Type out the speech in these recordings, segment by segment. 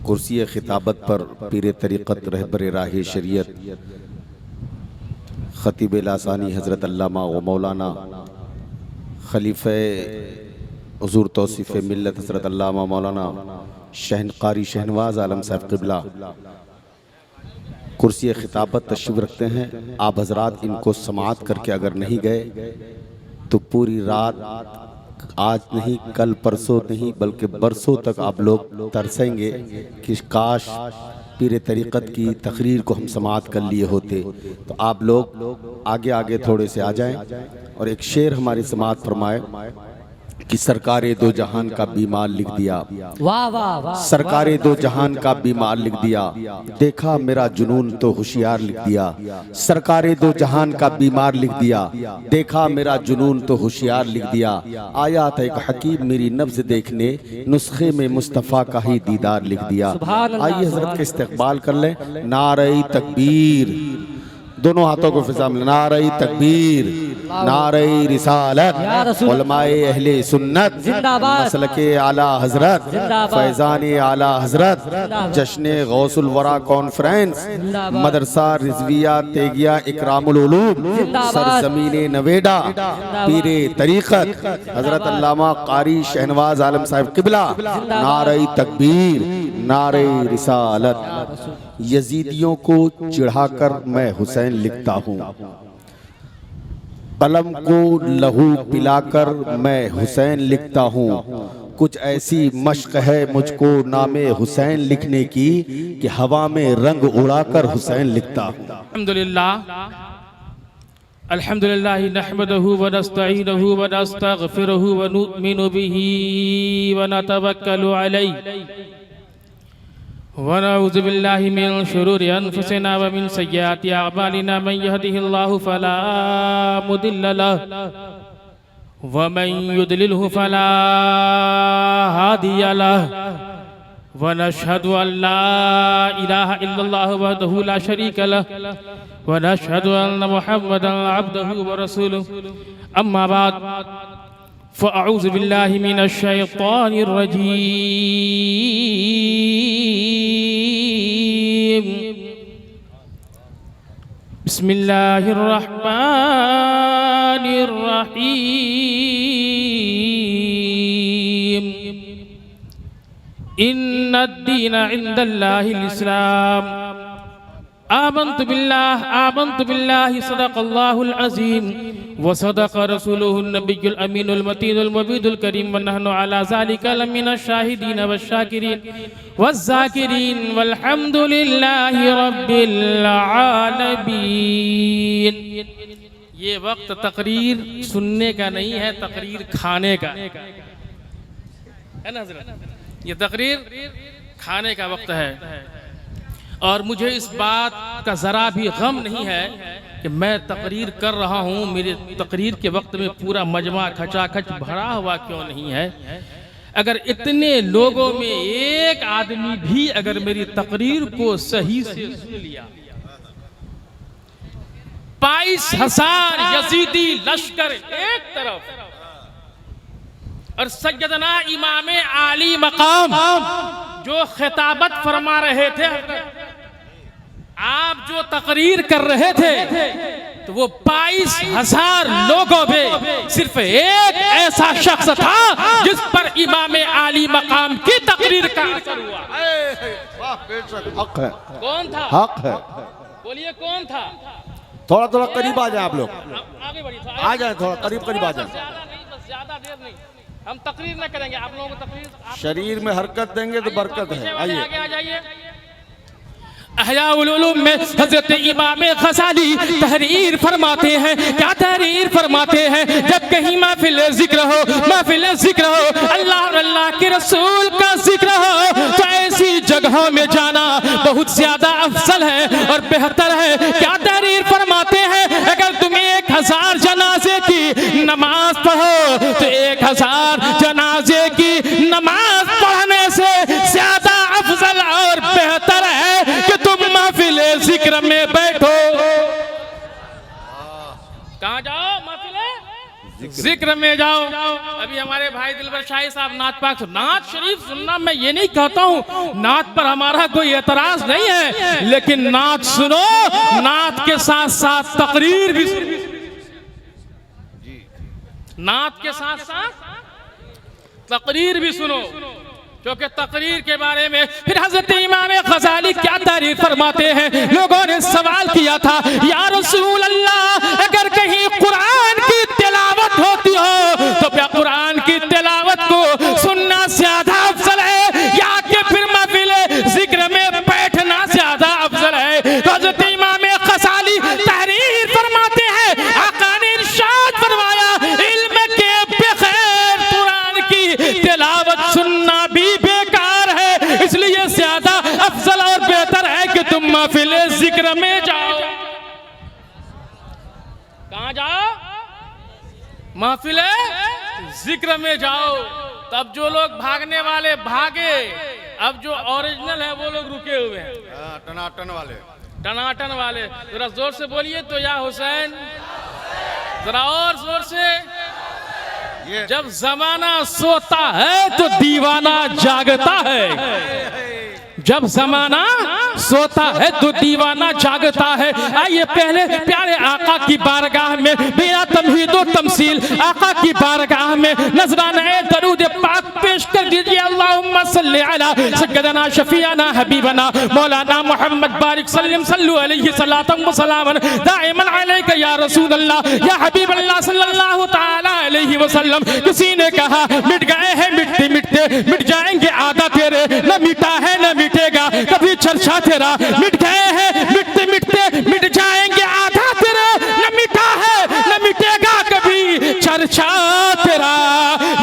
कुर्सी खिताबत पर पीर तरीक़त रहबर राह शरीयत ख़तीब लासानी हज़रत अल्लामा व मौलाना खलीफ़े हुज़ूर तौसीफ़ मिल्लत हज़रत अल्लामा मौलाना कारी शहनवाज़ आलम साहब क़िबला कुर्सी खिताबत तशरीफ़ रखते हैं। आप हज़रात इनको समाअत करके अगर नहीं गए तो पूरी रात, आज नहीं कल परसों नहीं बल्कि बरसों तक आप लोग तरसेंगे कि काश पीर तरीक़त की तकरीर को हम समाअत कर लिए होते। तो आप लोग आगे आगे थोड़े से आ जाएं और एक शेर हमारी समाअत फरमाए कि सरकारे दो जहान का बीमार लिख दिया। वाह वाह वाह। सरकारे दो जहान का बीमार लिख दिया, देखा मेरा जुनून तो होशियार लिख दिया। सरकारे दो जहान का बीमार लिख दिया, देखा मेरा जुनून तो होशियार लिख दिया। आया था एक हकीम मेरी नब्ज़ देखने, नुस्खे में मुस्तफ़ा का ही दीदार लिख दिया। आइए हज़रत के इस्तक़बाल कर लें। नारे तकबीर, दोनों हाथों को फिजा में, नारे तकबीर, नारे रिसालत, उलमाए अहले सुन्नत, मसलके आला हजरत, फैज़ान आला हजरत, जश्न गौसुल वरा कॉन्फ्रेंस, मदरसा रिजविया तेगिया इकरामुल उलूम, सरजमीने नवेडा, पीरे तरीक़त हजरत अल्लामा कारी शहनवाज़ आलम साहब क़िबला। नारे तकबीर, नारे रिसालत। यजीदियों को चिढ़ाकर मैं हुसैन लिखता हूँ, कलम को लहू पिलाकर मैं हुसैन लिखता हूँ। कुछ ऐसी मश्क है मुझको नामे हुसैन लिखने की कि हवा में रंग उड़ाकर हुसैन लिखता हूँ। अल्हम्दुलिल्लाह नहमदहु व नस्तईनुहु व नस्तगफिरुहु व नुमिनु बिही व नतवक्कलु अलैहि व नऊज़ु बिल्लाहि मिन शुरूरि अनफुसिना व मिन सय्यिआति अअमालिना मन यहदिहिल्लाहु फला मुदिल्ल लहु व मन युद्लिलहु फला हादिय लहु व नशहदु अल्ला इलाहा इल्लल्लाहु वहदहु ला शरीका लहु व नशहदु अन्न मुहम्मदन अब्दुहु व रसूलुहु। अम्मा बाद फ़अऊज़ु बिल्लाहि मिनश शैतानिर रजीम। बिस्मिल्लाहिर रहमानिर रहीम। इन्नद-दीन इंदल्लाहिल इस्लाम। आमन्तु बिल्लाहि सदक़ल्लाहुल अज़ीम व सदक़ रसूलुहुन नबियुल अमीनुल मतीनुल मुबीनुल करीम व नहनु अला ज़ालिका लमिनश शाहिदीन वश्शाकिरीन वज़्ज़ाकिरीन वल्हम्दुलिल्लाहि रब्बिल आलमीन। ये वक्त तकरीर सुनने का नहीं है, तकरीर खाने का है ना हज़रत। ये तकरीर खाने का वक्त है और मुझे इस बात का ज़रा भी गम नहीं है कि मैं तकरीर कर रहा हूँ, मेरे तकरीर के वक्त में पूरा मजमा खचाखच भरा हुआ क्यों नहीं है। अगर इतने लोगों में एक आदमी भी अगर मेरी तकरीर को सही से सुन लिया, 22,000 यजीदी लश्कर एक तरफ और सैयदना इमाम आली मकाम जो खिताबत फरमा रहे थे, आप जो तकरीर कर रहे थे, तो वो 22,000 लोगों में सिर्फ एक ऐसा शख्स था जिस पर इमाम आली मकाम की तकरीर का असर हुआ। हक है, कौन था? हक है। बोलिए कौन था? थोड़ा थोड़ा करीब आ जाए आप लोग, आगे बढ़िए, आ जाए, थोड़ा करीब आ जाए। ज्यादा नहीं, बस ज्यादा देर नहीं, हम तकरीर न करेंगे, आप लोगों को तकरीर शरीर में हरकत देंगे तो बरकत है। आइए आगे आ जाइए। अहयाउल उलूम में हजरत इमाम गज़ाली तहरीर फरमाते हैं। क्या तहरीर फरमाते हैं? जब कहीं महफिल जिक्र हो, अल्लाह और अल्लाह के रसूल का जिक्र हो, तो ऐसी जगहों में जाना बहुत ज्यादा अफजल है और बेहतर है। क्या तहरीर फरमाते हैं? अगर तुम 1000 जनाजे की नमाज पढ़ो तो 1000 जनाजे की नमाज पढ़ने से ज्यादा अफजल और बेहतर है कि तुम महफिल जिक्र में बैठो। कहाँ जाओ? महफिल जिक्र में जाओ। अभी हमारे भाई दिलबर शाही साहब नात पाक, नात शरीफ सुनना मैं ये नहीं कहता हूँ, नात पर हमारा कोई एतराज नहीं है, लेकिन नात सुनो, नात के साथ साथ तकरीर भी सुनो, नात के साथ साथ तकरीर भी सुनो, क्योंकि तकरीर के बारे में फिर हजरत इमाम गजाली क्या तारीफ फरमाते हैं। लोगों ने सवाल किया था, या रसूल अल्लाह, अगर कहीं कुरान की तिलावत होती हो तो क्या कुरान की तिलावत को सुनना ज्यादा अफजल है या कि फिर महफिल जिक्र में बैठना ज्यादा अफजल है? तो हजरत इमाम गजाली तहरीर फरमाते हैं, आका ने इरशाद फरमाया, इल्म के बगैर कुरान की तिलावत सुनना भी बेकार है, इसलिए ज्यादा अफजल और बेहतर है कि तुम महफिल जिक्र में जाओ। कहां जाओ? महफिल जिक्र में जाओ। तब जो लोग भागने वाले भागे, अब जो ओरिजिनल है वो लोग रुके हुए हैं, टनाटन वाले, टनाटन वाले। जरा जोर से बोलिए तो, या हुसैन, जरा और जोर से। जब जमाना सोता है तो दीवाना जागता है, जब जमाना सोता है तो दीवाना जागता है। आइए पहले प्यारे आका की बारगाह में बिना तमहीद व तमसील आका की बारगाह में नजराना दरूद पाक पेश कर दीजिए। अल्लाहुम्मा सल्ली अला सय्यदना शफीअना हबीबना मौलाना मोहम्मद बारिक सल्लम सल्लु अलैहि सलातम व सलामन दाइमन अलैका या रसूल अल्लाह या हबीब अल्लाह सल्लल्लाहु तआला अलैहि वसल्लम। किसी ने कहा मिट गए हैं मिटते मिटते मिट जाएंगे आधा तेरे, न मिटा है न मिटेगा कभी चर्चा तेरा, मिट गए हैं मिटते मिटते मिट जाएंगे आधा तेरा, न मिटा है न मिटेगा कभी चर्चा तेरा।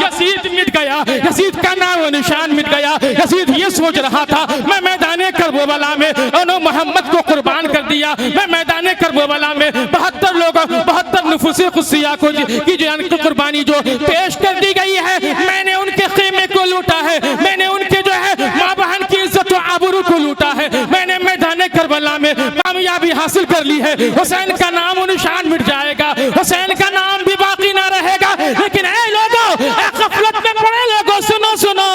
यजीद मिट गया, यजीद का नाम व निशान मिट गया। यजीद ये सोच रहा था मैं मैदाने करबला में उन्होंने मोहम्मद को कुर्बान कर दिया, मैं मैदाने करबला में 72 लोगों 72 नफूसे खुशिया को की जान की कुर्बानी जो पेश कर दी गई है, मैंने उनके ख़ीमे को लूटा है, मैंने उनके जो है माँ बहन की इज्जत व आबरू को लूटा है, मैंने मैदाने करबला में कामयाबी हासिल कर ली है। हुसैन का नाम व निशान मिट जाएगा, हुसैन का नाम भी बाकी ना रहेगा। लेकिन ऐ लोगों, गफलत में पड़े लोगों, सुनो सुनो,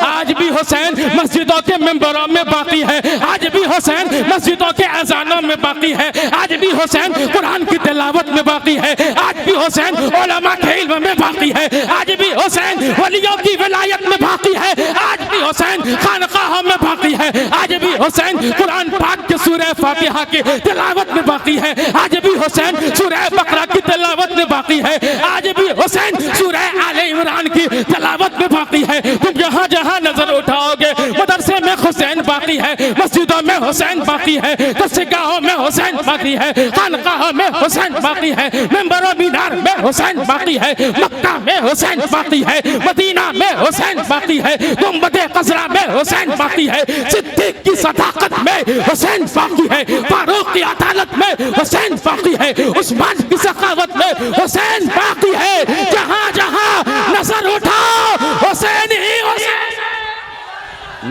आज भी हुसैन मस्जिदों के मिंबरों में बाकी है, आज भी हुसैन मस्जिदों के अजानों में बाकी है, आज भी हुसैन कुरान की तिलावत में बाकी है, आज भी हुसैन उलमा के इल्म में बाकी है, आज भी हुसैन वलियों की विलायत में बाकी है, आज भी हुसैन खानकाहों में बाकी है, आज भी हुसैन कुरान पाक के सूरह फातिहा की तिलावत में बाकी है, आज भी हुसैन सूरह बकरा की तिलावत में बाकी है, आज भी हुसैन सूरह आले इमरान की तिलावत में बाकी है। तुम जहाँ जहाँ नजर उठाओगे मदरसे में हुसैन बाकी है, मस्जिदों में हुसैन बाकी है, दरगाहों में हुसैन बाकी है, खानकाहों में हुसैन बाकी है, मिंबरों मीनार में हुसैन बाकी है, मक्का में हुसैन बाकी है, मदीना में हुसैन बाकी है, गुंबदे कजरा में हुसैन बाकी है, सिद्दीक की सदाकत में हुसैन बाकी है, फारूक की अदालत में हुसैन बाकी है, उस्मान की सखावत में हुसैन बाकी है। जहाँ जहाँ नजर उठाओ हुसैन ही हुसैन।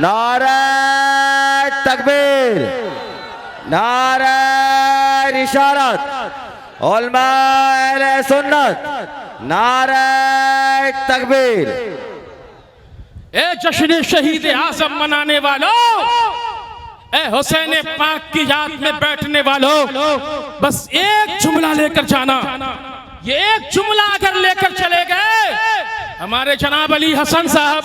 नारे तकबीर, नारे रिसालत, उलमा-ए सुन्नत, नारे तकबीर। ए जश्न शहीद आज़म मनाने वालों, ए हुसैन पाक की याद में बैठने वालों, बस एक जुमला लेकर जाना, ये एक जुमला अगर लेकर चले गए, हमारे जनाब अली हसन साहब,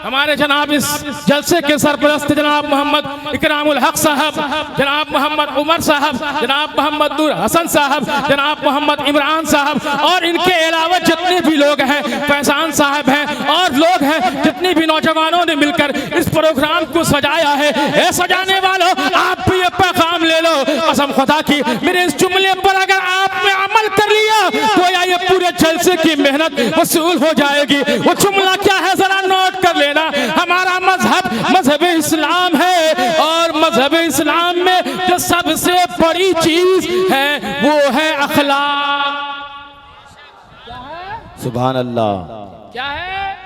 हमारे जनाब इस जलसे के सरपरस्त जनाब मोहम्मद इकरामुल हक साहब, जनाब मोहम्मद उमर साहब, जनाब मोहम्मद नूर हसन साहब, जनाब मोहम्मद इमरान साहब और इनके अलावा जितने भी लोग हैं, फैजान साहब हैं और लोग हैं, जितने भी नौजवानों ने मिलकर इस प्रोग्राम को सजाया है, ए सजाने वालों, आप भी ये पैगाम ले लो, कसम खुदा की मेरे इस जुमले पर अगर आपने अमल कर लिया तो ये पूरे जलसे की मेहनत वसूल हो जाएगी। वो जुमला क्या है जरा नोट कर लेना। हमारा मजहब मजहब इस्लाम है और मजहब इस्लाम में जो सबसे बड़ी चीज है वो है अखलाक। सुभान अल्लाह। क्या है?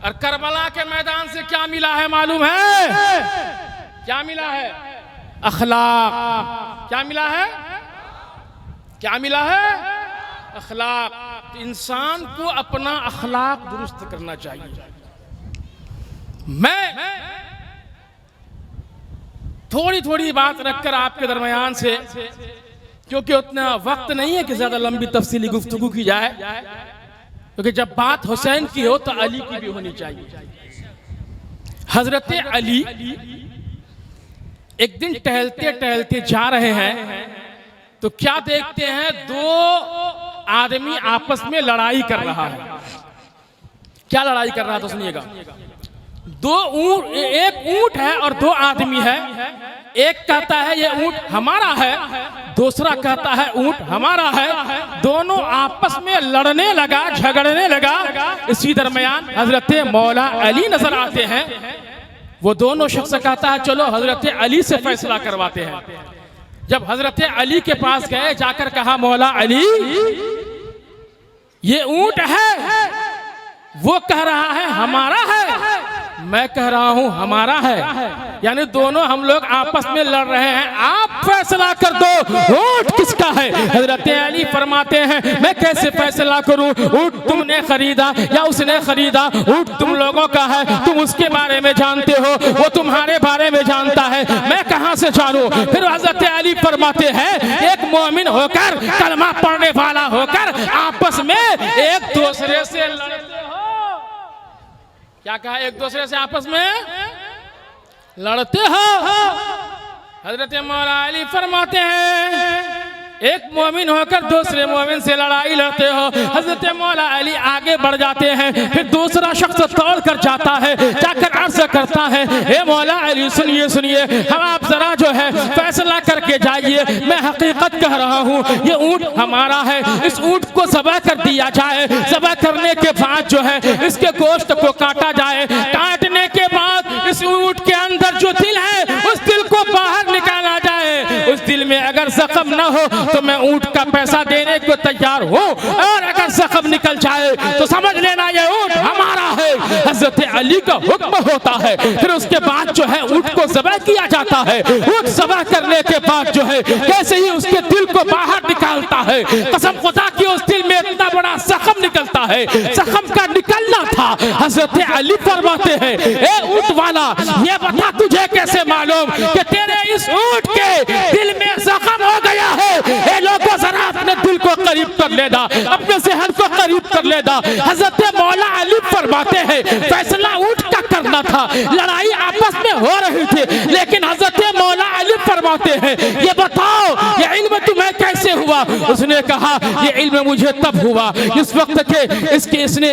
और करबला के मैदान से क्या मिला है मालूम है? क्या मिला है? अखलाक। क्या मिला है? क्या मिला है? अखलाक। तो इंसान को अपना अखलाक दुरुस्त करना चाहिए। मैं थोड़ी थोड़ी बात रखकर आपके दरमियान से, क्योंकि उतना वक्त नहीं है कि ज्यादा लंबी तफसीली गुफ्तगू की जाए, क्योंकि जब बात हुसैन की हो तो अली की भी होनी चाहिए। हजरत अली एक दिन टहलते टहलते जा रहे हैं तो क्या देखते हैं, दो आदमी आपस में लड़ाई कर रहा है। क्या लड़ाई कर रहा था सुनिएगा। एक ऊंट है और दो आदमी है। एक कहता है ये ऊंट हमारा है, दूसरा कहता है ऊंट हमारा है। दोनों आपस में लड़ने लगा, झगड़ने लगा। इसी दरमियान हजरत मौला अली नजर आते हैं। वो दोनों शख्स कहता है चलो हजरत अली से फैसला करवाते हैं। जब हजरत अली के पास गए, जाकर कहा मौला अली ये ऊंट है, वो कह रहा है हमारा है, मैं कह रहा हूं हमारा है, यानी दोनों हम लोग आपस में लड़ रहे हैं, आप फैसला कर दो ऊंट किसका है। हजरत अली फरमाते हैं मैं कैसे फैसला करूं, ऊंट तुमने खरीदा या उसने खरीदा, ऊंट तुम लोगों का है, तुम उसके बारे में जानते हो, वो तुम्हारे बारे में जानता है, मैं कहां से जानूं। फिर हजरत अली फरमाते हैं एक मोमिन होकर, कलमा पढ़ने वाला होकर आपस में एक दूसरे से लड़ते हो। क्या कहा, एक दूसरे से आपस में लड़ते हो। हजरत मौला अली फरमाते हैं एक मोमिन होकर दूसरे मोमिन से लड़ाई लड़ते हो। हजरत मौला अली आगे बढ़ जाते हैं, फिर दूसरा शख्स तोड़ कर जाता है, जाकर अर्ज करता है हे मौला अली सुनिए सुनिए, हम आप जरा जो है फैसला करके जाइए, मैं हकीकत कह रहा हूँ ये ऊंट हमारा है, इस ऊंट को ज़बह कर दिया जाए, ज़बह करने के बाद जो है इसके गोश्त को काटा जाए, काटने के बाद इस ऊंट के अंदर जो दिल है उस दिल को बाहर निकाला जाए, उस दिल में अगर जख्म न हो तो मैं ऊंट का पैसा देने को तैयार हूँ, और अगर जख्म निकल जाए तो समझ लेना ये ऊंट हमारा है। हजरत अली का हुक्म होता है, फिर उसके बाद जो है ऊंट को ज़बह किया जाता है। ऊंट ज़बह करने के बाद जो है कैसे ही उसके दिल को बाहर निकालता है, कसम खुदा की उस दिल में इतना बड़ा जख्म निकलता है, जख्म का निकलना था। हजरत अली फरमाते हैं ए ऊंट वाला ये बता तुझे कैसे मालूम कि तेरे इस ऊंट के दिल में जख्म हो गया है। ए लोगों जरा अपने दिल को करीब कर लेना, अपने ज़हन को करीब कर लेना। हजरत मौला अली फरमाते हैं फैसला ऊंट का करना था, लड़ाई आपस में हो रही थी, लेकिन हजरत मौला अली फरमाते हैं ये बताओ ये इल्म तुम्हें कैसे हुआ। उसने कहा ये इल्म मुझे तब हुआ इस वक्त के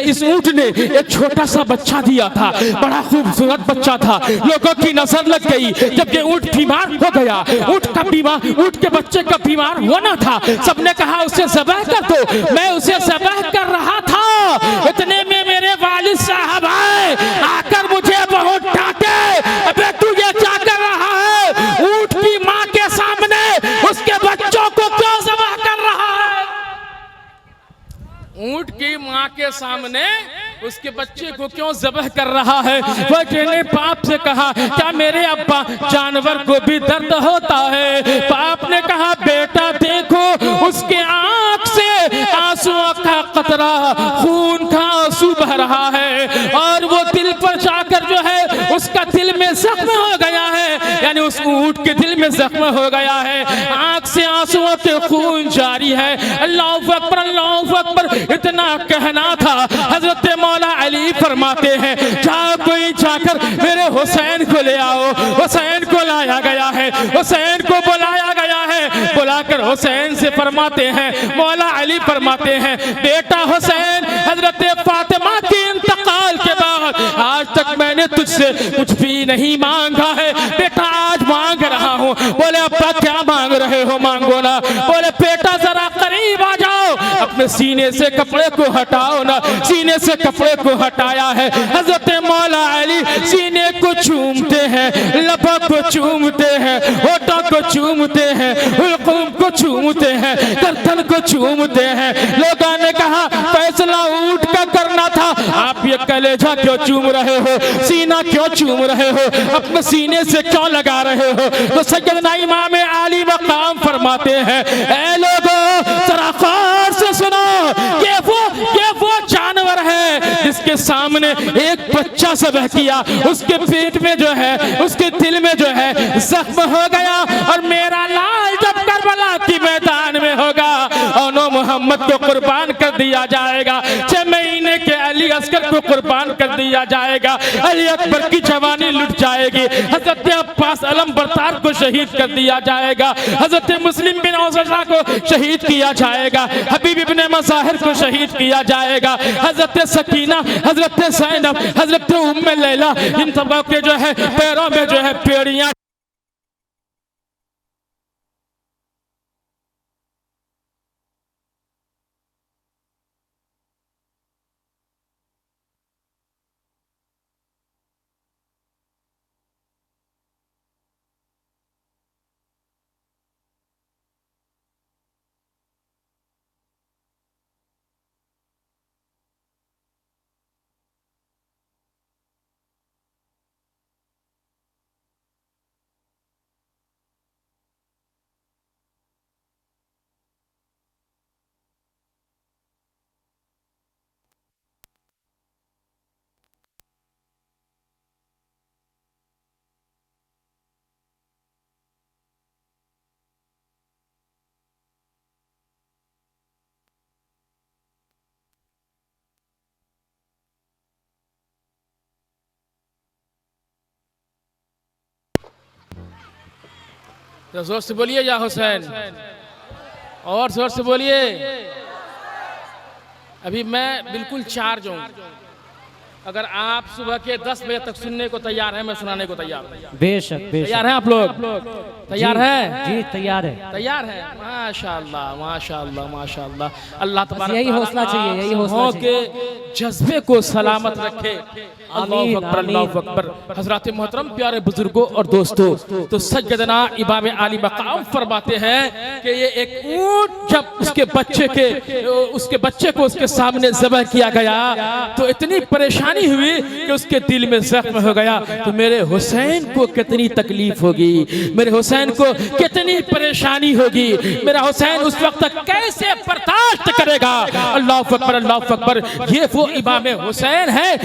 इस ऊंट ने एक छोटा सा बच्चा दिया था, बड़ा खूबसूरत बच्चा था, लोगों की नजर लग गई। जब ये ऊंट बीमार हो गया, ऊंट के बच्चे का बीमार होना था, सबने कहा उसे ज़बह कर दो। मैं उसे ज़बह कर रहा था, इतने में मेरे वालिद साहब आए, आकर मुझे बहुत डांटे, अबे तू ये क्या कर रहा है, ऊंट की माँ के सामने उसके बच्चों को क्यों ज़बह कर रहा है। ऊंट की माँ के सामने उसके बच्चे को क्यों ज़बह कर रहा है। बच्चे ने बाप से कहा क्या मेरे अब्बा जानवर को भी दर्द होता है। बाप ने कहा बेटा देखो उसके आंख से आंसुओं का कतरा, खून का आंसू बह रहा है, और वो दिल पर जाकर जो है उसका दिल में जख्म हो गया है, यानी उस ऊंट के दिल में जख्म हो गया है, आंख से आंसुओं के खून जारी है। अल्लाहु अकबर अल्लाहु अकबर इतना कहना था। हजरत मौला अली फरमाते हैं जाओ कोई जाकर मेरे हुसैन को ले आओ। हुसैन को लाया गया है, हुसैन को बुलाया गया है, बुलाकर हुसैन से फरमाते हैं मौला अली फरमाते हैं बेटा हुसैन, हजरत फातिमा के इंतकाल के बाद आज तक मैंने तुझसे कुछ भी नहीं मांगा है, बेटा आज मांग रहा हूँ। बोले अब्बा क्या मांग रहे हो, मांगो ना। बोले बेटा जरा करीब आ जाओ, अपने सीने से कपड़े को हटाओ ना। सीने से कपड़े को हटाया है, हजरत मौला अली सीने को चूमते हैं, लबों को चूमते हैं, होठों को चूमते हैं, हुल्कुम को चूमते हैं, गर्दन को चूमते हैं। लोगों ने कहा फैसला ऊंट का करना था, आप ये कलेजा क्यों चूम रहे हो, सीना क्यों चूम रहे हो, अपने सीने से क्यों लगा रहे हो। तो सैयदना इमाम आली मकाम फरमाते हैं ऐ लोगों जरा गौर से सुनो, ये वो जिसके सामने एक बच्चा ज़बह किया, उसके पेट में जो है, उसके दिल में जो है जख्म हो गया। और मेरा लाल जब करबला की मैदान में होगा, ओनो मोहम्मद को कुर्बान कर दिया जाएगा। 6 महीने के अली अस्कर को कुर्बान कर दिया जाएगा। अली अकबर की जवानी लुट जाएगी। हजरत अब्बास अलम बरतार को शहीद कर दिया जाएगा। हजरत मुस्लिम बिन औज़ा को शहीद किया जाएगा। हबीब इब्ने मज़ाहिर को शहीद किया जाएगा। हजरत सकीना, हजरत ज़ैनब, हजरत उम्मे लैला, इन सबों के जो है पैरों में जो है पेड़ियां। तो जोर से बोलिए या हुसैन, और जोर से बोलिए। अभी मैं बिल्कुल चार्ज हूँ। अगर आप सुबह के 10 बजे तक सुनने को तैयार हैं, मैं सुनाने को तैयार हूँ। बेशक बेशक। तैयार हैं आप लोग? तैयार हैं? जी तैयार है। तैयार है। माशाअल्लाह माशाअल्लाह माशाअल्लाह। अल्लाह तबारक यही हौसला चाहिए, यही हौसला के जज्बे को सलामत रखे। अल्लाहु अकबर, अल्लाहु अकबर। हजरत मोहतरम प्यारे बुजुर्गों और दोस्तों, तो सैयदना इमाम आली मकाम फरमाते हैं कि ये एक ऊंट जब उसके बच्चे को उसके सामने ज़बह किया गया तो इतनी परेशानी हुई कि उसके दिल में जख्म हो गया। तो मेरे हुसैन को कितनी तकलीफ होगी, मेरे हुसैन को कितनी परेशानी होगी, मेरा हुसैन उस वक्त तक कैसे बर्दाश्त करेगा। अल्लाहु अकबर, अल्लाहु अकबर। ये वो इमाम हुसैन है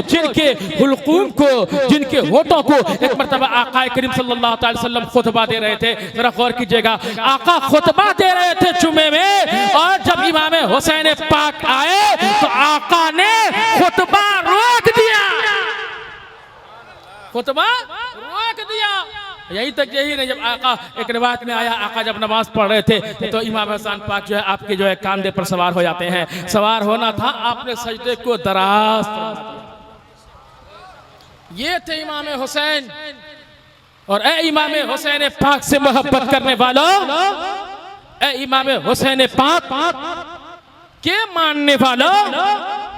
जिनके हुल्कूम को, जिनके होठों को एक मर्तबा आका करीम सल्लल्लाहु अलैहि वसल्लम खुतबा दे रहे थे। जरा गौर कीजिएगा, आका खुतबा दे रहे थे जुमे में, और जब इमाम हुसैन पाक आए तो आका ने खुतबा रोक दिया, खुतबा रोक दिया। यही तक यही नहीं, जब आका, एक रिवायत में आया, आका जब नमाज पढ़ रहे थे तो इमाम हसन पाक जो है आपके जो है कांधे पर सवार हो जाते हैं। सवार होना था, आपने सजदे को दराज फरमा दिया। ये थे इमाम हुसैन। और ए इमाम हुसैन पाक से मोहब्बत करने वालों, ए इमाम हुसैन पाक के मानने वालों,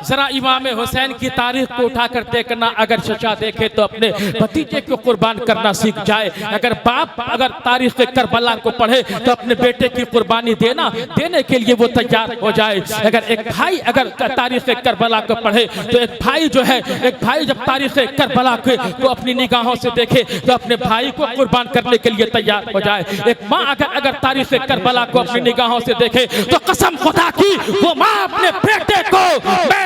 जरा इमाम हुसैन की तारीख को उठाकर देखना। अगर चचा देखे तो अपने भतीजे को कुर्बान करना सीख जाए। अगर बाप अगर तारीख करबला को पढ़े तो अपने बेटे की कुर्बानी देने के लिए वो तैयार हो जाए। अगर एक भाई अगर तारीख करबला को पढ़े तो एक भाई जब तारीख करबला को अपनी निगाहों से देखे तो अपने भाई को कुर्बान करने के लिए तैयार हो जाए। एक माँ अगर तारीख करबला को अपनी निगाहों से देखे तो कसम खुदा की वो माँ अपने बेटे को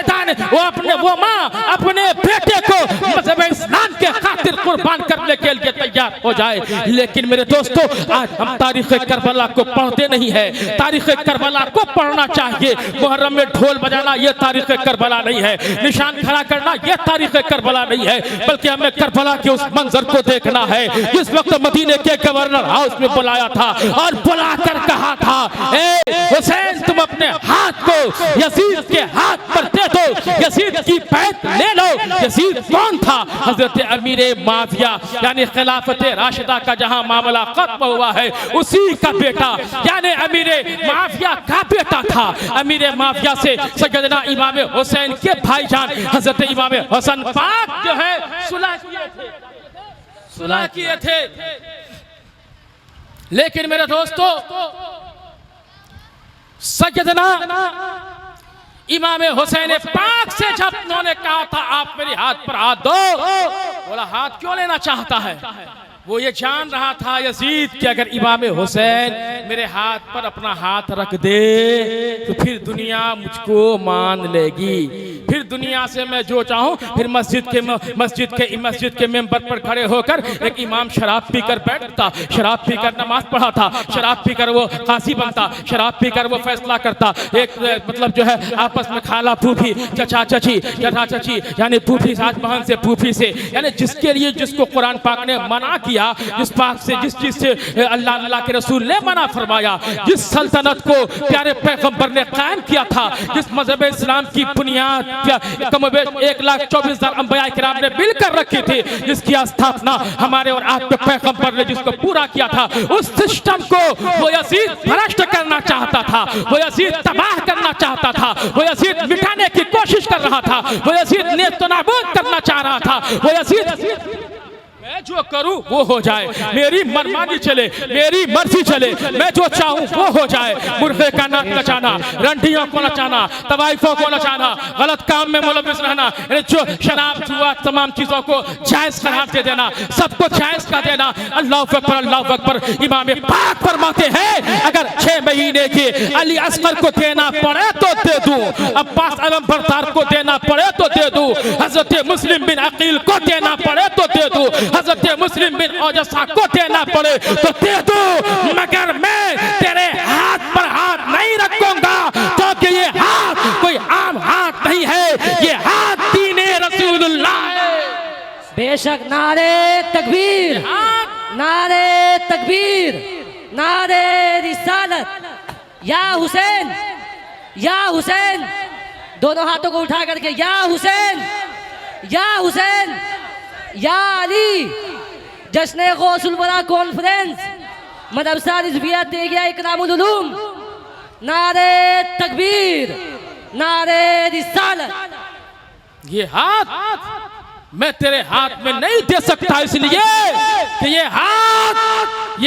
वो माँ अपने बेटे को मज़हब इस्लाम के खातिर कुर्बान करने के लिए तैयार हो जाए। लेकिन मेरे दोस्तों, आज हम तारीख करबला को पढ़ते नहीं है। तारीख करबला को पढ़ना चाहिए। मुहर्रम में ढोल बजाना ये तारीख करबला नहीं है, निशान खड़ा करना ये तारीख करबला नहीं है, बल्कि हमें करबला के उस मंजर को देखना है जिस वक्त मदीने के गवर्नर हाउस में बुलाया था और बुलाकर कहा था, ए हुसैन तुम अपने हाथ को यजीद के हाथ पर दे दो, यजीद की बैत ले लो। यजीद कौन था? हजरत अमीर माविया यानी खिलाफत राशिदा का जहां मामला खत्म हुआ है उसी का बेटा यानी अमीर माविया का बेटा था। अमीर माविया से सैयदना इमाम हुसैन के भाईजान हजरत इमाम हसन पाक जो है सुलह किए थे। लेकिन मेरे दोस्तों, सैयदना इमाम हुसैन पाक से जब उन्होंने कहा था आप मेरे हाथ पर हाथ दो, बोला हाथ क्यों लेना चाहता है? वो ये जान रहा था यजीद कि अगर इमाम हुसैन मेरे हाथ पर अपना हाथ रख दे तो फिर दुनिया मुझको मान लेगी, फिर दुनिया से मैं जो चाहूं, फिर मस्जिद के मेंबर पर खड़े होकर एक इमाम शराब पीकर बैठता, शराब पीकर नमाज पढ़ाता, शराब पीकर वो काजी बनता, शराब पीकर वो फैसला करता। एक मतलब जो है आपस में खाला फूफी, चचा चची यानी फूफी सास बहन से फूफी से, यानी जिसके लिए जिसको कुरान पाक ने मना किया, जिस पाक से जिस चीज से अल्लाह के रसूल ने मना फरमाया, जिस सल्तनत को प्यारे पैगंबर ने कायम किया था, जिस मजहब इस्लाम की बुनियाद 1,24,000 अंबिया किराम ने मिलकर रखी थी, जिसकी स्थापना हमारे और आपके पैगंबर ने जिसको पूरा किया था, उस सिस्टम को वो यजीद भ्रष्ट करना चाहता था, वो यजीद तबाह करना चाहता था, वो यजीद मिटाने की कोशिश कर रहा था, वो यजीद नेस्तनाबूद करना चाह रहा था, वो यजीद मैं जो करूं वो हो जाए, मेरी मनमानी चले, मेरी मर्जी चले, मैं जो चाहूं वो हो जाए। मुर्गे का नाक नचाना, रंडियों को नचाना, तवाइफों को नचाना, गलत काम में मुलविस रहना, जो शराब जुआ तमाम चीजों को जायज करार दे देना, सबको जायज का देना। अल्लाह अकबर। इमाम पाक फरमाते हैं अगर 6 महीने के अली असगर को देना पड़े तो दे दूं, अब्बास आलम बरदार को देना पड़े तो दे दूं, हजरत मुस्लिम बिन अकील को देना पड़े तो दे दूं, हजरत मुस्लिम बिन औजसा को देना पड़े तो दे दो, मगर मैं तेरे हाथ पर हाथ नहीं रखूंगा, क्योंकि ये हाथ कोई आम हाथ नहीं है, ये हाथ दीने रसूलुल्लाह है। बेशक नारे तकबीर, नारे तकबीर, नारे रिसालत, या हुसैन, या हुसैन, दोनों हाथों को उठा करके या हुसैन, या हुसैन, या अली। जश्न गौसुल वरा कॉन्फ्रेंस मदरसा रिजविया तेगिया इकरामुल उलूम, नारे तकबीर, नारे रिसालत। ये हाथ मैं तेरे हाथ में नहीं दे सकता, इसलिए कि ये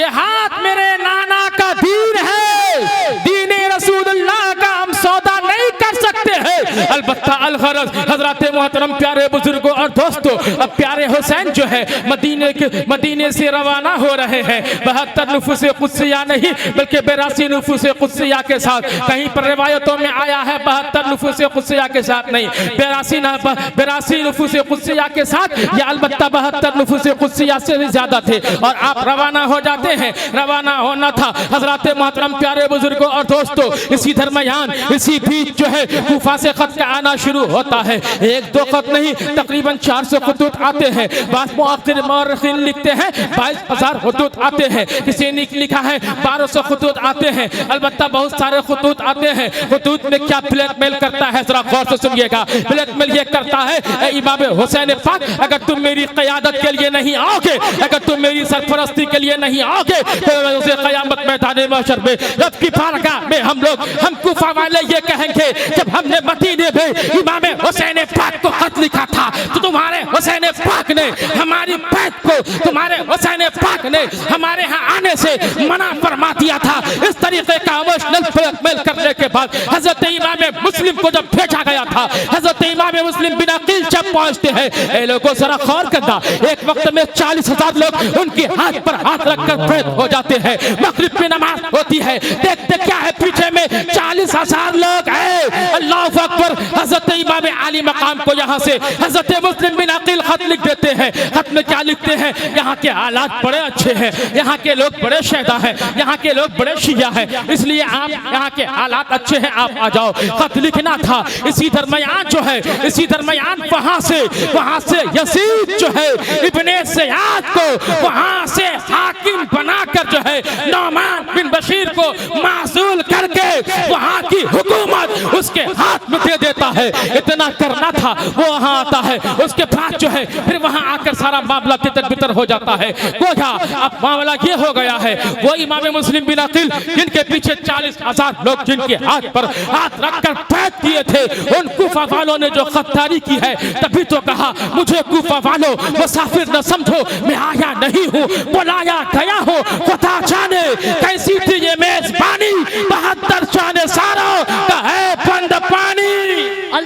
हाथ मेरे नाना का दीन है, दीन रसूलुल्लाह का हम सौदा नहीं कर सकते हैं। अलबत्ता अलगरज हजरत मोहतरम प्यारे बुजुर्गों और दोस्तों, अब प्यारे हुसैन जो है मदीने से रवाना हो रहे हैं 72 नुफूस कुद्सिया नहीं बल्कि 82 नुफूस कुद्सिया के साथ। कहीं पर रिवायतों में आया है 72 नुफूस कुद्सिया के साथ नहीं, 82 नुफूस कुद्सिया के साथ, या अलबत्ता 72 नुफूस कुद्सिया से भी ज्यादा थे। और आप रवाना हो जाते हैं, रवाना होना था हजरत मोहतरम प्यारे बुजुर्गों और दोस्तों। इसी दरमियान इसी बीच जो है कूफा से खत का आना शुरू होता है। 1-2 खत नहीं, तकरीबन 400 खतूत आते हैं। बात मुअर्रिखीन लिखते हैं 22,000 खतूत आते हैं, किसी ने लिखा है 1200 खतूत आते हैं। अलबत्ता बहुत सारे खतूत आते हैं। खतूत में क्या ब्लैकमेल करता है जरा गौर से सुनिएगा। ब्लैकमेल ये करता है ए इमाम हुसैन पाक, अगर तुम मेरी क़यादत के लिए नहीं आओगे, अगर तुम मेरी सरपरस्ती के लिए नहीं आओगे तो उसे क़यामत मैदान महशर में रब की बारगाह में हम कूफा वाले ये कहेंगे जब हमने मदीने में इमाम हुसैन पाक को खत लिखा था तो तुम्हारे हुसैन पाक ने हमारी बैत को, तुम्हारे हुसैन पाक ने हमारे यहाँ आने से मना फरमा दिया था। इस तरीके का इमोशनल ब्लैकमेल करने के बाद हजरत इमाम मुस्लिम को जब भेजा गया था, हजरत इमाम मुस्लिम बिन अकील जब पहुंचते हैं, ए लोगों जरा गौर करना, एक वक्त में 40,000 लोग उनके हाथ पर हाथ रखकर बैत हो जाते हैं। मगरिब में नमाज होती है, देखते क्या है पीछे में 40,000 लोग हैं। अल्लाह अकबर। हजरत इमाम आली मकाम को यहाँ से हजरत मुस्लिम बिन अकील खत लिख देते हैं। खत में क्या लिखते हैं? यहाँ के हालात बड़े अच्छे हैं, यहाँ के लोग बड़े शहदा हैं, यहाँ के लोग बड़े शिया हैं, इसलिए आप यहाँ के हालात अच्छे हैं, आप आ जाओ। खत लिखना था। इसी दरमियान जो है, इसी दरमियान वहाँ से यजीद जो है इब्ने सयाद को वहाँ से हाकिम बनाकर जो है नौमान बिन बशीर को मासूल करके वहाँ की हुकूमत उसके हाथ में दे देता है। इतना करना था, वो वहाँ आता है, उसके बाद जो है फिर वहाँ आकर सारा मामला तितर-बितर हो जाता है। गोया अब मामला ये हो गया है, वो इमाम मुस्लिम बिन अकील जिनके पीछे 40,000 लोग जिनके हाथ पर हाथ रखकर बैत किए थे, उन कूफा वालों ने जो खद्दारी की है, तभी तो कहा मुझे कूफा वालों मुसाफिर न समझो, मैं आया नहीं हूँ, बुलाया गया हूँ। खुदा जाने कैसी थी ये मेजबानी, 72 शाने सारों का है बंद पानी।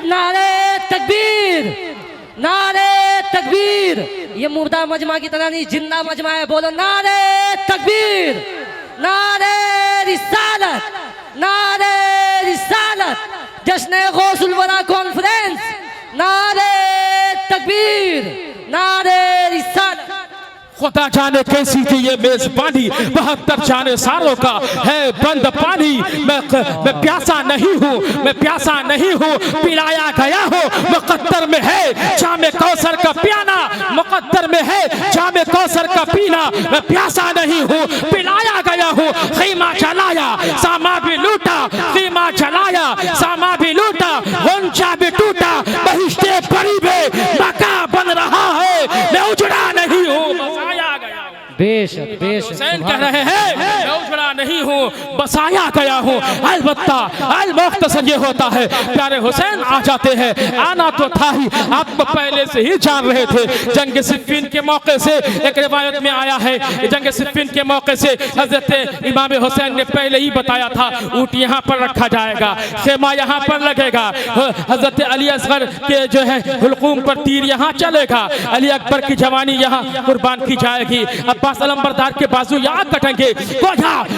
नारे तकबीर, नारे तकबीर। ये मुर्दा मजमा की तरह नहीं, जिंदा मजमा है। बोलो नारे तकबीर, नारे रिसालत, नारे रिसालत। जश्न गौसुल वरा कॉन्फ्रेंस, नारे तकबीर, नारे रिसालत। खुदा जाने कैसी थी ये मेजबानी, 72 जाने सारों का है बंद पानी। मैं प्यासा नहीं हूँ, मैं प्यासा नहीं हूँ, पिलाया गया हूँ। मुकद्दर में है जामे कौसर का पियाना, मुकद्दर में है जामे कौसर का पीना। मैं प्यासा नहीं हूँ, पिलाया गया हूँ। खीमा जलाया सामा भी लूटा, खीमा जलाया सामा भी लूटा, गुंजा भी टूटा, बहिश्ते परीबे मका बन रहा है। मैं उजड़ा नहीं हूँ, बसाया गया। बेशक बेशक हुसैन कह रहे हैं मैं उजड़ा नहीं हूँ, बसाया गया हूँ। अलबत्ता अल-मुख्तसर ये होता है, प्यारे हुसैन आ जाते हैं। आना तो था ही, आप तो पहले से ही जान रहे थे। जंग सिफ़ीन के मौके से एक रिवायत में आया है, जंग सिफ़ीन के मौके से हजरत इमाम हुसैन ने पहले ही बताया था ऊँट यहाँ पर रखा जाएगा, खेमा यहाँ पर लगेगा, हजरत अली असगर के जो है हुल्कूम पर तीर यहाँ चलेगा, अली अकबर की जवानी यहाँ कुर्बान की जाएगी, अब्बास अलमबरदार के बाजू यहाँ कटेंगे।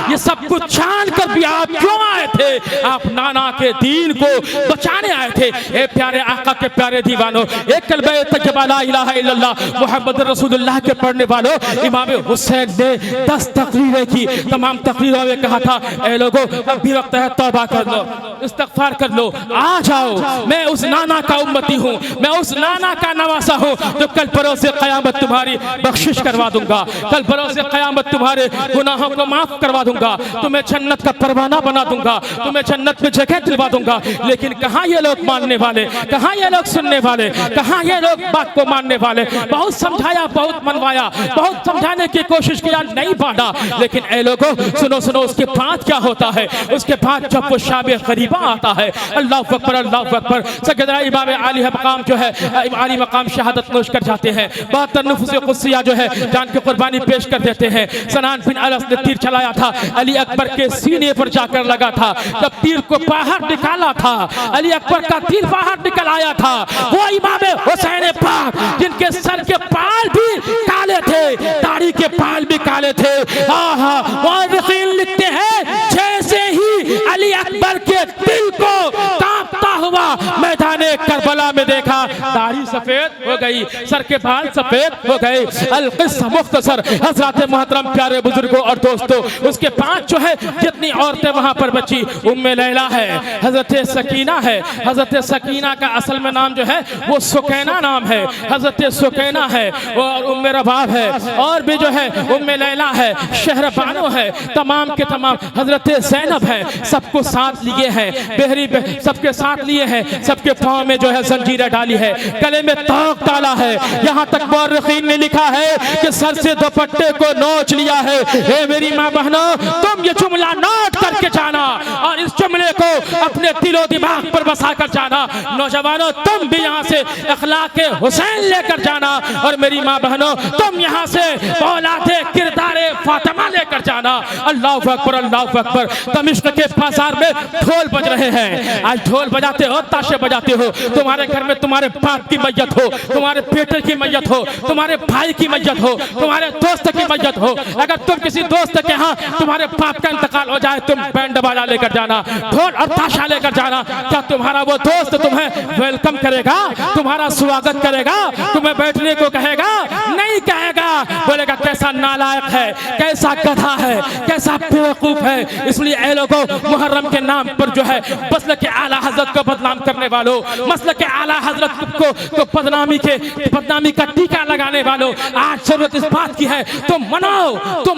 ये सब कुछ जान कर भी आप क्यों आए थे? आप नाना के दीन को बचाने आए थे। ए प्यारे आका के प्यारे दीवानों, एक कलमे तैयबा ला इलाहा इल्लल्लाह मुहम्मद रसूलुल्लाह के पढ़ने वालों, इमाम हुसैन ने 10 तकरीरें की। तमाम तकरीरों में कहा था ए लोगों अब भी वक्त है, तौबा कर लो, इस्तगफार कर लो, आ जाओ। मैं उस नाना का उम्मती हूँ, मैं उस नाना का नवासा हूँ जो कल बरोज़े क़यामत तुम्हारी बख्शिश करवा दूंगा, कल बरोज़े क़यामत तुम्हारे गुनाहों को माफ करवा दूंगा, तुम्हें जन्नत का परवाना बना दूंगा, तुम्हें जन्नत में जगह दिलवा दूंगा। लेकिन कहाँ ये लोग मानने वाले, कहाँ ये लोग सुनने वाले, कहाँ ये लोग बात को मानने वाले? बहुत समझाया, बहुत मनवाया, बहुत समझाने की कोशिश किया, नहीं बांटा। लेकिन ए लोगों सुनो सुनो, उसके बाद क्या होता है? उसके बाद जब वो शाबे गरीबा आता है, अल्लाहु अकबर अल्लाहु अकबर, सैयदना इमाम आली मकाम जो है आली मकाम शहादत नोश कर जाते हैं। 72 नफूस कुद्सिया जो है जान की कुर्बानी पेश कर देते हैं। सनान बिन अनस ने तीर चलाया था, अली अकबर के सीने पर जाकर लगा था। जब तीर को बाहर निकाला था, अली अकबर का तीर बाहर निकल आया था। वो इमाम हुसैन पाक जिनके सर के बाल भी काले थे, दाढ़ी के बाल भी काले थे। मुअर्रिखीन लिखते हैं जैसे ही अली अकबर के दिल को कांपता हुआ मैदाने करबला में देखा, दाढ़ी सफेद हो गई, सर के बाल सफेद हो गए। अल-क़िस्सा मुख्तसर हज़रात मोहतरम प्यारे बुजुर्गों और दोस्तों, उसके पांच जो है जितनी औरतें वहां पर बची, उम्मे लैला है, हजरत सकीना है, हजरत सकीना का असल में नाम जो है वो सुकैना नाम है, हजरत सुकैना है, और उम्मे रबाब है, और भी जो है उम्मे लैला है, शहरबानो है, तमाम के तमाम, हजरत ज़ैनब है, सबको साथ लिए हैं, बेहरी सबके साथ लिए हैं, सबके पाँव में जो है जंजीरें डाली है, गले में तोक डाला है। यहाँ तक मुअर्रिखीन ने लिखा है कि सर से दुपट्टे को नोच लिया है। हे मेरी माँ बहनों, तुम ये जुमला नोट करके जाना और इस जुमले को अपने दिलो दिमाग पर बसा कर जाना। नौजवानों, तुम भी यहाँ से अखलाके हुसैन लेकर जाना, और मेरी माँ बहनों तुम यहाँ से औलादे किरदारे फातिमा लेकर जाना। अल्लाहु अकबर अल्लाहु अकबर। दमिश्क के बाजार में ढोल बज रहे हैं, आज ढोल बजाते हो, ताशे बजाते हो, तुम्हारे घर में तुम्हारे बाप की मैयत हो, तुम्हारे बेटे की मैयत हो, तुम्हारे भाई की मैयत हो, तुम्हारे दोस्त की मैयत हो, अगर तुम किसी दोस्त के यहाँ तुम्हारे बाप का इंतकाल हो जाए, तुम बैंड बाजा लेकर जाना, ढोल और ताशा लेकर जाना। क्या तुम्हारा वो दोस्त तुम्हें वेलकम करेगा, तुम्हारा स्वागत करेगा, तुम्हें बैठने को कहेगा? नहीं कहेगा, बोलेगा कैसा नालायक है, कैसा गधा है, कैसा बेवकूफ है। इसलिए ए लोगों, मुहर्रम के नाम पर जो है मसलक के आला हजरत को बदनाम करने वालों, मसलक के आला हजरत को बदनामी का टीका लगाने वालों, आज जरूरत इस बात की है तुम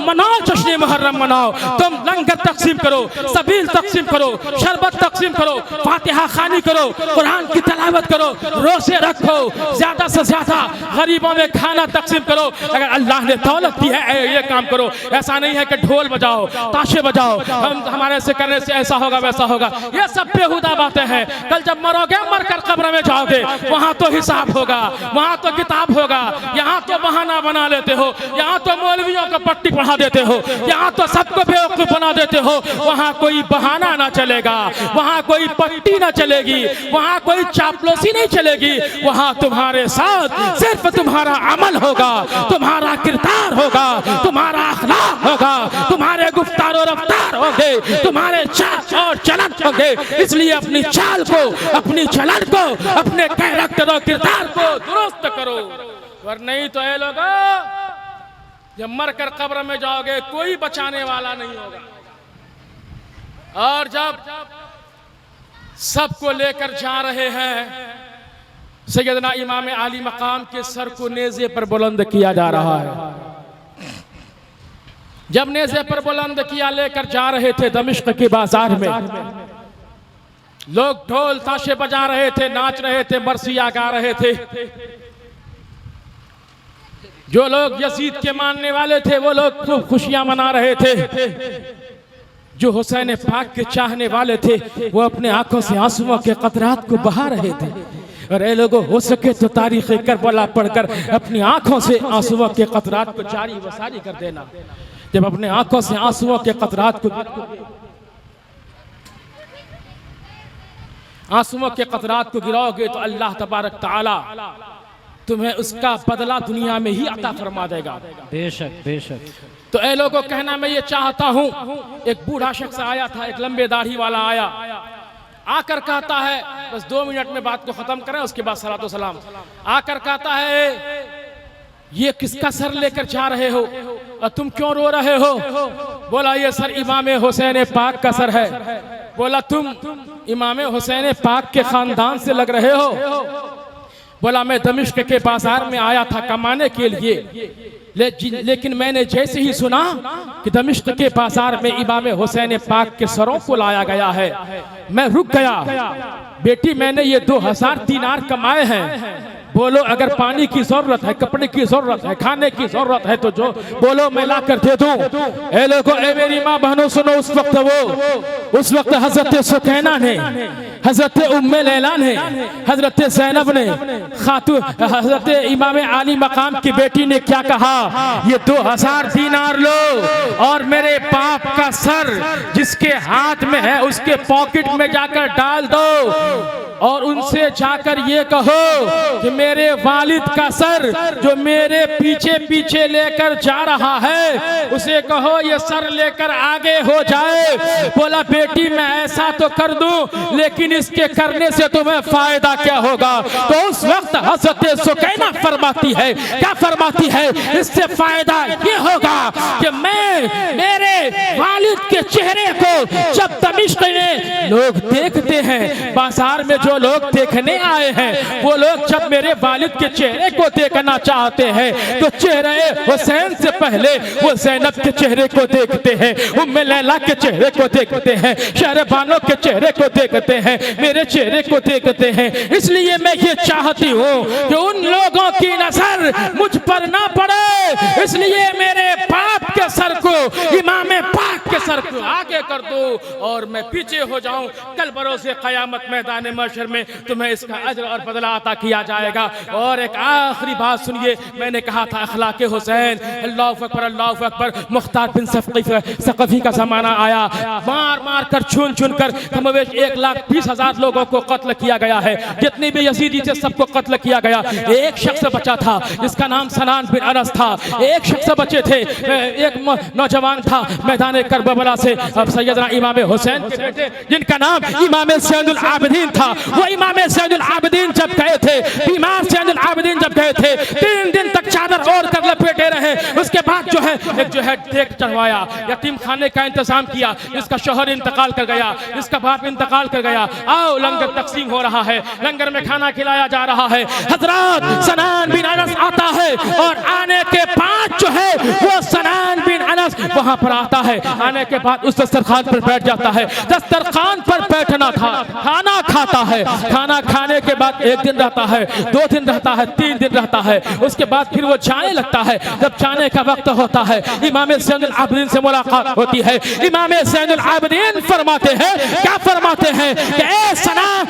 मनाओ जश्न मुहर्रम मनाओ, तुम लंगर तकसीम करो, सबील तकसीम करो, शरबत तकसीम करो, फातिहा खानी करो, कुरान की तलावत करो, रोजे रखो, ज्यादा से ज्यादा गरीबों में खाना तकसीम करो। अगर अल्लाह ने दौलत दी है ये काम करो। ऐसा नहीं है कि ढोल बजाओ, ताशे बजाओ, हमारे से करने से ऐसा होगा वैसा होगा, ये सब बेहुदा बातें हैं। कल जब मरोगे, मरकर कब्र में जाओगे, वहां तो हिसाब होगा, वहां तो किताब होगा। यहाँ तो बहाना बना लेते हो, यहाँ तो मौलवियों को पट्टी पढ़ा देते हो, यहाँ तो सबको बेवकूफ बना देते हो। वहाँ कोई बहाना ना चलेगा, वहाँ कोई पट्टी ना चलेगी, वहाँ कोई चापलूसी नहीं चलेगी। वहाँ तुम्हारे साथ सिर्फ तुम्हारा अमल होगा, तुम्हारा किरदार होगा, तुम्हारा अखलाक होगा, तुम्हारे गुफ्तार और रफ्तार होंगे। होंगे, तुम्हारे चाल और चलन होंगे। इसलिए अपनी चाल को, अपनी चलन को, अपने कैरेक्टर और किरदार को दुरुस्त करो, और नहीं तो ये लोग जब मरकर कब्र में जाओगे कोई बचाने वाला नहीं होगा। और जब सबको लेकर जा रहे हैं, सैयदना इमाम आली मकाम के सर को नेज़े पर बुलंद किया जा रहा है। जब नेज़े पर बुलंद किया लेकर जा रहे थे दमिश्क के बाजार में, लोग ढोल ताशे बजा रहे थे, नाच रहे थे, मरसिया गा रहे थे। जो लोग यजीद के मानने वाले थे वो लोग खूब खुशियां मना रहे थे। जो हुसैन पाक के चाहने वाले थे वो अपने आंखों से आंसुओं के कतरात को बहा रहे थे। और ये लोगों हो सके तो तारीख करबला पढ़कर अपनी आंखों से आंसुओं के कतरात को जारी व सारी कर देना। जब अपने आंखों से आंसुओं के कतरात को गिराओगे तो अल्लाह तबारक तआला तुम्हें उसका बदला दुनिया में ही अता फरमा देगा। बेशक बेशक। तो ए लोगों कहना मैं ये चाहता हूं, एक बूढ़ा शख्स आया था, एक लंबे दाढ़ी वाला आया, आकर कहता है, बस 2 मिनट में बात को खत्म करें उसके बाद सलात व सलाम। आकर कहता है ये किसका सर लेकर जा रहे हो और तुम क्यों रो रहे हो? बोला ये सर इमाम हुसैन पाक का सर है। बोला तुम इमाम हुसैन पाक के खानदान से लग रहे हो? बोला मैं दमिश्क के बाजार में आया था कमाने के लिए, लेकिन मैंने जैसे ही सुना कि दमिश्क के बाजार में इमाम हुसैन पाक के सरों को लाया गया है, मैं रुक गया। बेटी मैंने ये 2000 दीनार कमाए हैं, बोलो अगर पानी की जरूरत है, कपड़े की जरूरत है, खाने की जरूरत है तो जो बोलो मैं ला कर दे दूं। ए लोगों, ए मेरी माँ बहनों सुनो, उस वक्त हजरत सुकैना ने, हजरत उम्मे लैला ने, हजरत ज़ैनब ने, हजरत इमाम आली मकाम की बेटी ने क्या कहा? ये 2000 दीनार लो और मेरे बाप का सर जिसके हाथ में है उसके पॉकेट में जाकर डाल दो और उनसे जाकर ये कहो कि मेरे वालिद का सर जो मेरे पीछे पीछे लेकर जा रहा है उसे कहो ये सर लेकर आगे हो जाए। बोला बेटी मैं ऐसा तो कर दूं, लेकिन इसके करने से तुम्हें फायदा क्या होगा? तो उस वक्त हज़रत सुकैना फरमाती है, क्या फरमाती है? इससे फायदा ये होगा कि मैं मेरे वालिद के चेहरे को जब दमिश्क में लोग देखते हैं, बाजार में जो लोग देखने आए हैं वो लोग जब मेरे वालिद के चेहरे को देखना चाहते हैं तो चेहरे हुसैन से पहले वो ज़ैनब के चेहरे को देखते हैं, उम्मे लैला के चेहरे को देखते हैं, शहरबानों के चेहरे को देखते हैं, मेरे चेहरे को देखते हैं। इसलिए मैं ये चाहती हूँ कि उन लोगों की नजर मुझ पर ना पड़े, इसलिए मेरे बाप के सर को, इमाम पाक के सर को आगे कर दो और मैं पीछे हो जाऊं। कल बरोज़े क़यामत मैदान महशर में तुम्हें इसका अज्र और बदला अता किया जाएगा। और एक आखिरी बात सुनिए, मैंने कहा था अखलाक हुसैन, अल्लाहु अकबर अल्लाहु अकबर। मुख्तार बिन सकफ़ी का जमाना आया, मार मार कर चुन चुन कर कमोवेश 1,20,000 लोगों को कत्ल किया गया है। जितने भी यजीदी थे सबको कत्ल किया गया। एक शख्स बचा था जिसका नाम सनान बिन अनस था। एक शख्स बचे थे, एक नौजवान था मैदान करबला से, अब सैयदना इमाम हुसैन के बेटे जिनका नाम इमाम ज़ैनुल आबिदीन था। वो इमाम ज़ैनुल आबिदीन जब गए थे, बीमार ज़ैनुल आबिदीन जब गए थे, 3 दिन तक चादर ओढ़ कर लपेटे रहे। उसके बाद जो है देख चढ़वाया, यतीम खाने का इंतजाम किया। इसका शौहर इंतकाल कर गया, इसका बाप इंतकाल कर गया। आओ लंगर तकसीम हो रहा है, लंगर में खाना खिलाया जा रहा है। हजरत सनान बिन अनस आता है और आने के बाद जो है वो सनान बिन अनस वहां पर आता है। आने के बाद उस दस्तरखान पर बैठ जाता है। दस्तरखान पर बैठना था, खाना खाता है। खाना खाने के बाद 1 दिन रहता है, 2 दिन रहता है, 3 दिन रहता है। उसके बाद फिर वो जाने लगता है। जब जाने का वक्त होता है इमाम ज़ैनुल आबिदीन से मुलाकात होती है। इमाम ज़ैनुल आबिदीन फरमाते हैं, क्या फरमाते हैं कि ए सनान,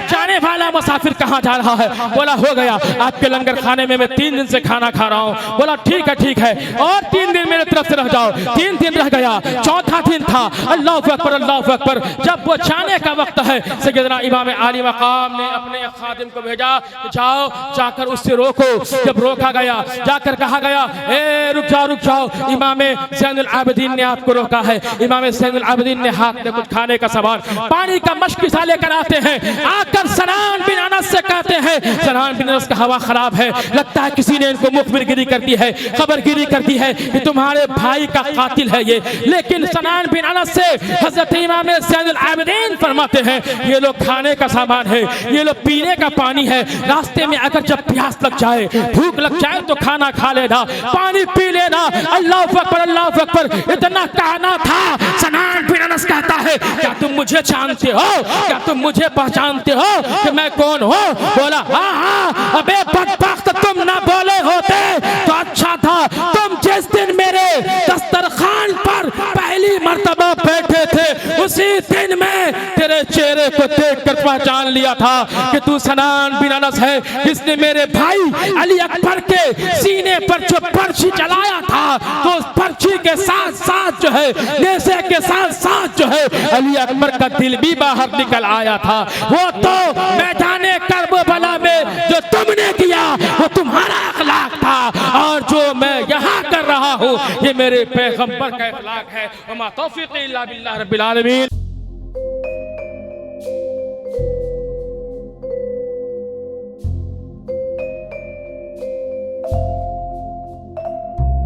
जाने वाला मुसाफिर कहाँ जा रहा है? बोला हो गया आपके लंगर खाने में मैं 3 दिन से खाना खा रहा हूँ। बोला ठीक है और 3 दिन मेरे तरफ से रह जाओ। 3 दिन रह गया, चौथा दिन था। अल्लाहु अकबर, अल्लाहु अकबर। जब वो जाने का वक्त है, सैयदना इमाम आली मकाम ने अपने खादिम को भेजा, जाओ जाकर उससे रोको। जब रोका गया, जाकर कहा गया, ए रुक जाओ। इमाम ज़ैनुल आबिदीन ने आपको रोका है। इमाम ज़ैनुल आबिदीन ने हाथ में कुछ खाने का सामान, पानी का मशकिसा लेकर आते हैं। आकर सनान बिन अनस से कहते हैं, सनान बिन अनस का हवा खराब है, लगता है किसी ने इनको मुखबिरगिरी कर दी है, खबरगिरी कर दी है कि तुम्हारे भाई का कातिल है ये। लेकिन सनान बिन अनस से हजरत इमाम ज़ैनुल आबिदीन फरमाते हैं, ये लोग खाने का सामान है, ये लोग पीने का पानी है। रास्ते में अगर जब प्यास लग जाए, भूख लग जाए तो खाना खा लेना, पानी पी लेना। अल्लाहु अकबर, अल्लाहु अकबर। इतना कहना था। सनान बिन अनस कहता है, क्या तुम मुझे जानते हो? क्या तुम मुझे पहचानते हो कि मैं कौन हूँ? बोला हाँ। अबे बदबख्त, तुम ना बोले होते तो अच्छा था। तुम जिस दिन मेरे दस्तरखान पर पहली मर्तबा बैठे थे, उसी दिन में तेरे चेहरे को देखकर पहचान लिया था कि तू सनान बिन अनस है, जिसने मेरे भाई अली अकबर के सीने पर जो पर्ची चलाया था, तो उस पर्ची के साथ साथ जो है, नेज़े के साथ साथ जो है, अली अकबर का दिल भी बाहर निकल आया था। वो तो मैदाने करबला में जो तुमने किया, वो तुम्हारा अखलाक था, और जो मैं यहाँ कर रहा हूँ, ये मेरे पैगंबर का अखलाक है। वमा तौफीक़ी इल्ला बिल्लाह रब्बिल आलमीन।